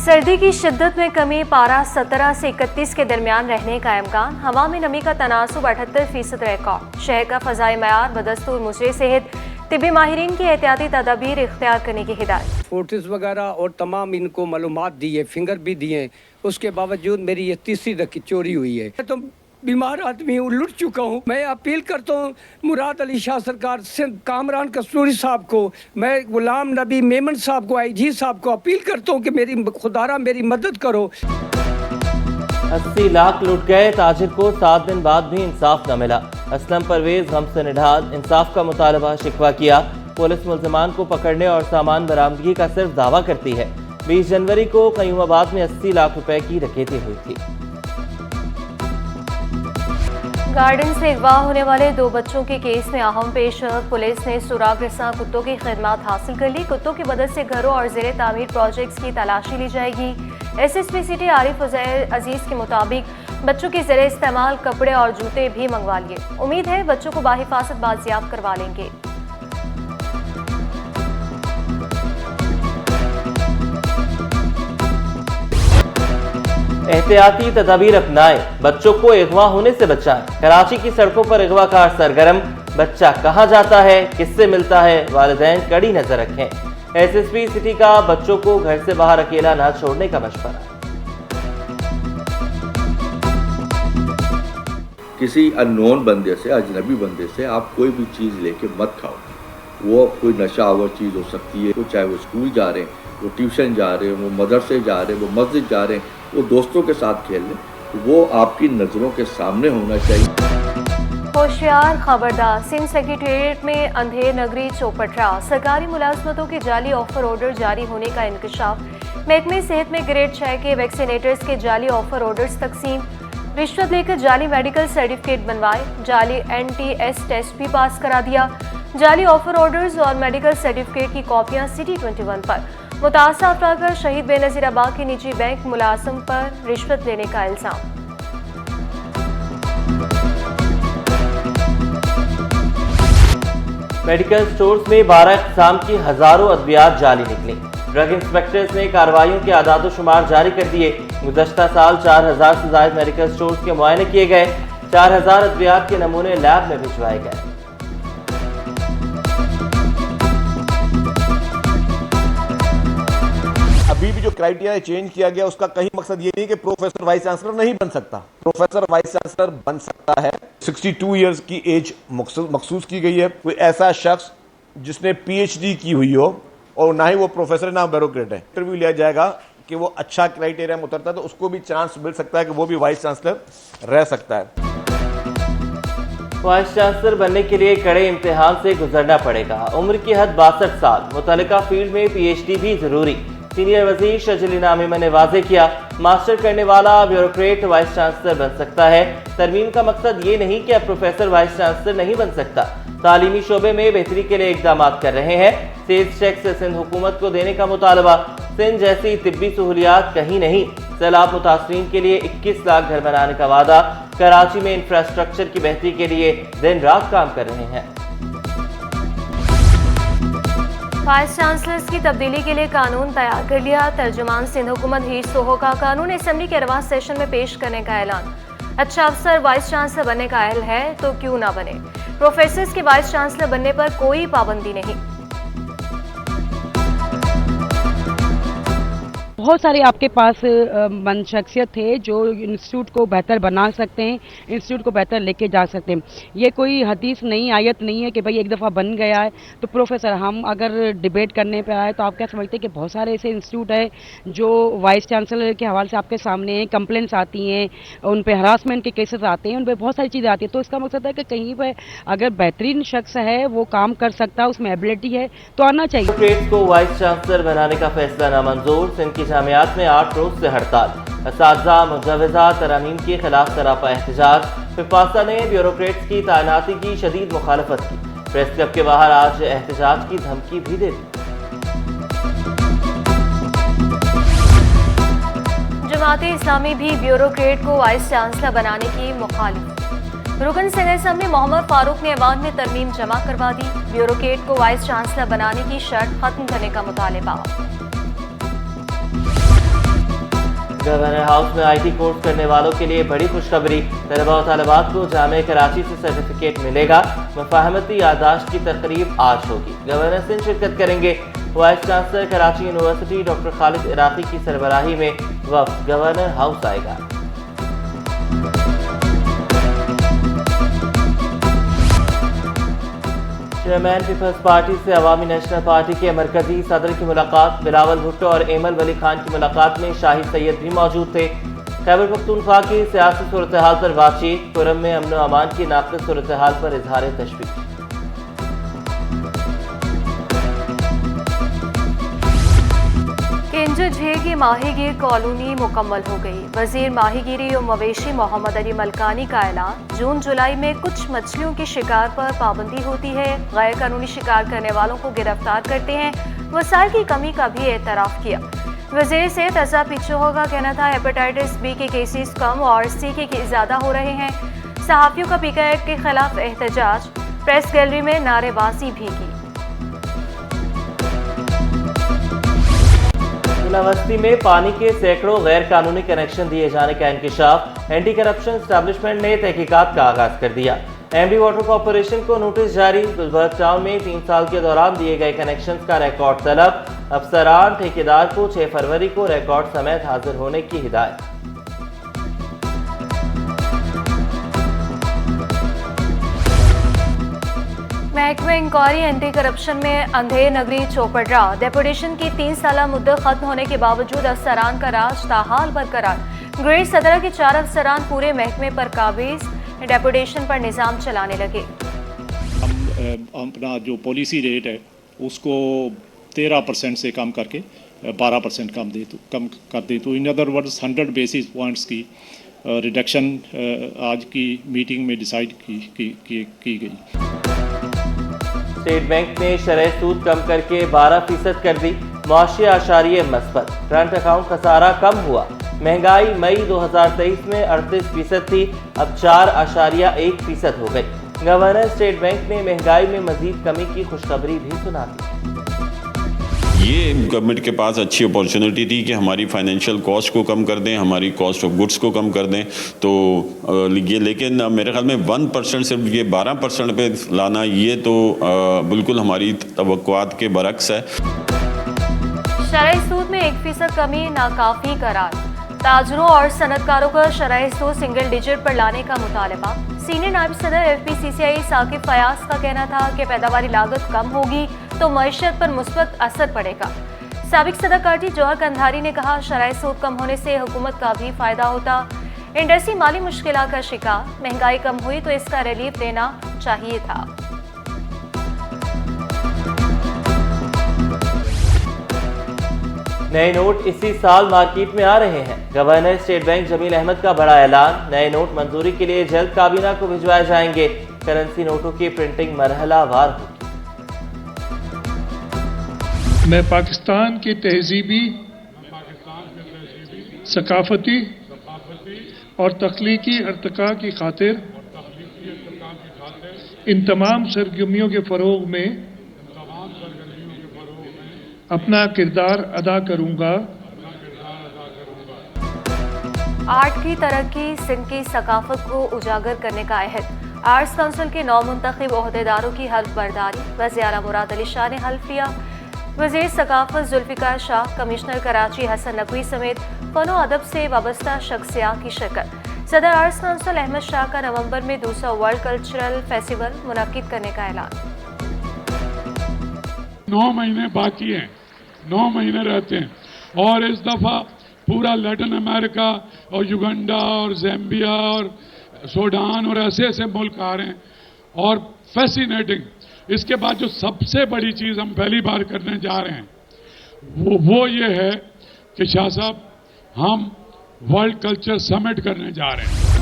सर्दी की शिद्दत में कमी, पारा 17 से 31 के दरमियान रहने का इम्कान। हवा में नमी का तनासुब 78% रिकॉर्ड। शहर का फ़ज़ाई मयार बदस्तूर मुजरे सेहत, तिब्बी माहिरीन की एहतियाती तदाबीर इख्तियार करने की हिदायत। फोटोज वगैरह और तमाम इनको मालूमात दी है, फिंगर भी दिए, उसके बावजूद मेरी ये तीसरी रकी चोरी हुई है। तो बीमार आदमी हूँ, लुट चुका हूँ। मैं अपील करता हूँ मुराद अली शाह सरकार, सिंध कामरान कस्तूरी साहब को, मैं गुलाम नबी मेमन साहब को, IG साहब को अपील करता हूँ कि मेरी खुदारा मेरी मदद करो। 80 लाख लुट गए, ताजिर को 7 दिन बाद भी इंसाफ न मिला। असलम परवेज गम से निढाल, इंसाफ का मुतालबा शिकवा किया। पुलिस मुल्ज़िमान को पकड़ने और सामान बरामदगी का सिर्फ दावा करती है। 20 जनवरी को क़यूमाबाद में 80 लाख रुपए की डकैती हुई थी। गार्डन से अगवा होने वाले 2 बच्चों के केस में अहम पेश। पुलिस ने सुराग रसा कुत्तों की खिदमत हासिल कर ली। कुत्तों की मदद से घरों और ज़ेरे तामीर प्रोजेक्ट्स की तलाशी ली जाएगी। SSP सिटी आरिफ अजीज के मुताबिक बच्चों के ज़रिए इस्तेमाल कपड़े और जूते भी मंगवा लिए। उम्मीद है बच्चों को बाहिफाजत बाजियाब करवा लेंगे। एहतियाती तदाबीर अपनाएं, बच्चों को अगवा होने से बचाएं। कराची की सड़कों पर अगवाकार सरगर्म, बच्चा कहां जाता है, किससे मिलता है, वालिदैन कड़ी नजर रखें। SSP सिटी का बच्चों को घर से बाहर अकेला न छोड़ने का मशवरा। किसी अननोन बंदे से, अजनबी बंदे से आप कोई भी चीज़ लेके मत खाओ। वो कोई नशा आवर चीज़ हो सकती है, तो चाहे वो स्कूल जा रहे हैं, वो ट्यूशन जा रहे हैं, वो मदरसे जा रहे हैं, वो मस्जिद जा रहे हैं, वो दोस्तों के साथ खेल लें, वो आपकी नज़रों के सामने होना चाहिए। होशियार खबरदार, सिंध सेक्रेटेरिएट में अंधेर नगरी चौपटरा। सरकारी मुलाजमतों के जाली ऑफर ऑर्डर जारी होने का इंकशाफ। महकमे सेहत में ग्रेड 6 के वैक्सीनेटर्स के जाली ऑफर ऑर्डर्स तकसीम। रिश्वत लेकर जाली मेडिकल सर्टिफिकेट बनवाए। जाली NTS टेस्ट भी पास करा दिया। जाली ऑफर ऑर्डर्स और मेडिकल सर्टिफिकेट की कॉपियां City 21 पर। मुतासर अफराद पर शहीद बेनज़ीर अब्बा के निजी बैंक मुलाजिम पर रिश्वत लेने का इल्जाम। मेडिकल स्टोर्स में 12 इक़साम की हजारों अद्वियात जाली निकली। ड्रग इंस्पेक्टर्स ने कार्रवाइयों के आदाद शुमार जारी कर दिए। गुज़श्ता साल 4000 से ज़ायद मेडिकल स्टोर्स के मुआयने किए गए। 4000 अद्वियात के नमूने लैब में भिजवाए गए। अभी भी जो क्राइटेरिया चेंज किया गया उसका कहीं मकसद ये नहीं कि प्रोफेसर वाइस चांसलर नहीं बन सकता। प्रोफेसर वाइस चांसलर बन सकता है। 62 इयर्स की एज मखसूस की गई है। कोई ऐसा शख्स जिसने PhD की हुई हो और ना ही वो प्रोफेसर ना ब्यूरोक्रेट है, इंटरव्यू लिया जाएगा कि वो अच्छा क्राइटेरिया में उतरता है तो उसको भी चांस मिल सकता है कि वो भी वाइस चांसलर रह सकता है। वाइस चांसलर बनने के लिए कड़े इम्तिहान से गुजरना पड़ेगा। उम्र की हद 62 साल। मुतल्लिका फील्ड में PhD भी जरूरी। सीनियर वजीर शजील इनामी ने वाजे किया, मास्टर करने वाला ब्यूरोक्रेट वाइस चांसलर बन सकता है। तरमीम का मकसद ये नहीं कि अब प्रोफेसर वाइस चांसलर नहीं बन सकता। तालीमी शोबे में बेहतरी के लिए इकदाम कर रहे हैं। सेल्स टैक्स सिंध हुकूमत को देने का मुतालबा। सिंध जैसी तिब्बी सहूलियात कहीं नहीं। सैलाब मुतासरीन के लिए 21 लाख घर बनाने का वादा। कराची में इंफ्रास्ट्रक्चर की बेहतरी के लिए दिन रात काम कर रहे हैं। वाइस चांसलर्स की तब्दीली के लिए कानून तैयार कर लिया। तर्जुमान सिंध हुकूमत हीर सोहो का कानून असेंबली के रवा सेशन में पेश करने का ऐलान। अच्छा अफसर वाइस चांसलर बनने का अहल है तो क्यों ना बने। प्रोफेसर्स के वाइस चांसलर बनने पर कोई पाबंदी नहीं। बहुत सारे आपके पास मन शख्सियत थे जो इंस्टीट्यूट को बेहतर बना सकते हैं, इंस्टीट्यूट को बेहतर लेके जा सकते हैं। ये कोई हदीस नहीं, आयत नहीं है कि भाई एक दफ़ा बन गया है तो प्रोफेसर। हम अगर डिबेट करने पे आए तो आप क्या समझते हैं कि बहुत सारे ऐसे इंस्टीट्यूट है जो वाइस चांसलर के हवाले से आपके सामने हैं, कंप्लेंट्स आती हैं, उन पर हरासमेंट के केसेस आते हैं, उन पर बहुत सारी चीज़ें आती हैं। तो इसका मकसद है कि कहीं पर अगर बेहतरीन शख्स है, वो काम कर सकता है, उसमें एबिलिटी है तो आना चाहिए। ब्यूरोक्रेट को वाइस चांसलर बनाने का फैसला नामंजूर। सिंध की जामियात में 8 रोज से हड़ताल। असातिज़ा मुजव्वज़ा तरामीम के खिलाफ सरापा एहतजाज। फिफासा ने ब्यूरोक्रेट्स की तैनाती की शदीद मुखालफत की। प्रेस क्लब के बाहर आज एहतजाज की धमकी भी दे दी। जमात इस्लामी भी ब्यूरोक्रेट को वाइस चांसलर बनाने की मुखालिफ। रुकन सिंध असेंबली मोहम्मद फारूक ने ऐवान में तरमीम जमा करवा दी। ब्यूरोक्रेट को वाइस चांसलर बनाने की शर्त खत्म करने का मुतालबा। गवर्नर हाउस में IT कोर्स करने वालों के लिए बड़ी खुशखबरी। तलबा और तालिबात को जामिया कराची से सर्टिफिकेट मिलेगा। मुफाहमती याददाश्त की तकरीब आज होगी। गवर्नर सिंध शिरकत करेंगे। Vice chancellor Karachi university doctor Khalid Iraqi की सरबराही में वफ्द गवर्नर हाउस आएगा। चेयरमैन पीपल्स पार्टी से अवामी नेशनल पार्टी के मरकजी सदर की मुलाकात। बिलावल भुट्टो और एमल वली खान की मुलाकात में शाहिद सैयद भी मौजूद थे। खैबर पख्तूनख्वा की सियासी सूरत हाल पर बातचीत। खुरम में अमन व अमान की नाक़िस सूरत हाल पर इजहार तशवीश। केंजर झील की माहीगीर कॉलोनी मुकम्मल हो गई। वजीर माहीगीरी और मवेशी मोहम्मद अली मलकानी का ऐलान। जून जुलाई में कुछ मछलियों के शिकार पर पाबंदी होती है। गैर कानूनी शिकार करने वालों को गिरफ्तार करते हैं। वसाइल की कमी का भी एतराफ़ किया। वज़ीर सेहत अज़ा पिचोहो का कहना था हेपेटाइटिस बी के केसेस कम और सी के ज़्यादा हो रहे हैं। सहाफ़ियों का पीका एक्ट के खिलाफ एहतजाज। प्रेस गैलरी में नारेबाजी भी की। बस्ती में पानी के सैकड़ों गैर कानूनी कनेक्शन दिए जाने का इंकशाफ। एंटी करप्शन एस्टैब्लिशमेंट ने तहकीकात का आगाज कर दिया। एमडी वाटर कॉरपोरेशन को नोटिस जारी। गुलबर्ग टाउन में 3 साल के दौरान दिए गए कनेक्शन का रिकॉर्ड तलब। अफसरान ठेकेदार को 6 फरवरी को रिकॉर्ड समेत हाजिर होने की हिदायत। महकमा इंक्वायरी एंटी करप्शन में अंधेर नगरी चौपड़रा। डेपुटेशन की 3 साला मुद्दत खत्म होने के बावजूद अफसरान का राज ताहाल बरकरार। ग्रेड सदर के 4 अफसरान पूरे महकमे पर काबिज। डेपुटेशन पर निज़ाम चलाने लगे। हम अपना जो पॉलिसी रेट है उसको 13% से कम करके 12% कम कर दें। तो in other words 100 basis points की रिडक्शन आज की मीटिंग में डिसाइड की गई। स्टेट बैंक ने शरह सूद कम करके 12% कर दी। मुआशी आशारिये मस्बत। करंट अकाउंट खसारा कम हुआ। महंगाई मई 2023 में 38% थी, अब 4.1% हो गई। गवर्नर स्टेट बैंक ने महंगाई में मजीद कमी की खुशखबरी भी सुना दी। ये गवर्नमेंट के पास अच्छी अपॉर्चुनिटी थी कि हमारी फाइनेंशियल कॉस्ट को कम कर दें, हमारी कॉस्ट ऑफ गुड्स को कम कर दें। तो ये लेकिन मेरे ख्याल में 1% से ये 12% पे लाना ये तो बिल्कुल हमारी तवक्कुआत के बरक्स है। शरह सूद में 1% कमी नाकाफी करार। ताजरों और सनतकारों का शरह सूद सिंगल डिजिट पर लाने का मुतालबा। सीनियर नायब सदर FPCCI साकिब फयाज का कहना था कि पैदावारी लागत कम होगी तो मईशत पर मुस्बत असर पड़ेगा। साबिक सदर काटी जौहर कंधारी ने कहा शरह सूद कम होने से हुकूमत का भी फायदा होता। इंडस्ट्री माली मुश्किलात का शिकार। महंगाई कम हुई तो इसका रिलीफ देना चाहिए था। नए नोट इसी साल मार्केट में आ रहे हैं। Governor State Bank Jameel Ahmad का बड़ा ऐलान। नए नोट मंजूरी के लिए जल्द काबीना को भिजवाए जाएंगे। करेंसी नोटों की प्रिंटिंग मरहलावार होगी। मैं पाकिस्तान की तहजीबी, सकाफती और तख्लीकी अर्तका की खातिर इन तमाम सरगर्मियों के फ़रोग़ में अपना किरदार अदा करूंगा। आर्ट की तरक्की, सिंध की सकाफत को उजागर करने का अहद। आर्ट्स काउंसिल के नौ मुंतखब ओहदेदारों की हल्फ बर्दारी। वज़ीर आला मुराद अली शाह ने हल्फ लिया। वज़ीर सकाफत जुल्फ़िकार शाह, कमिश्नर कराची हसन नकवी समेत फ़नो अदब से वाबस्ता शख्सियात की शिरकत। सदर आर्ट्स काउंसिल अहमद शाह का नवंबर में दूसरा वर्ल्ड कल्चरल फेस्टिवल मुनक्किद करने का ऐलान। 9 महीने बाकी हैं, 9 महीने रहते हैं और इस दफ़ा पूरा लैटिन अमेरिका और युगांडा और ज़ैम्बिया और सूडान और ऐसे ऐसे मुल्क आ रहे हैं और फैसिनेटिंग। इसके बाद जो सबसे बड़ी चीज़ हम पहली बार करने जा रहे हैं वो ये है कि शाह साहब हम वर्ल्ड कल्चर समिट करने जा रहे हैं।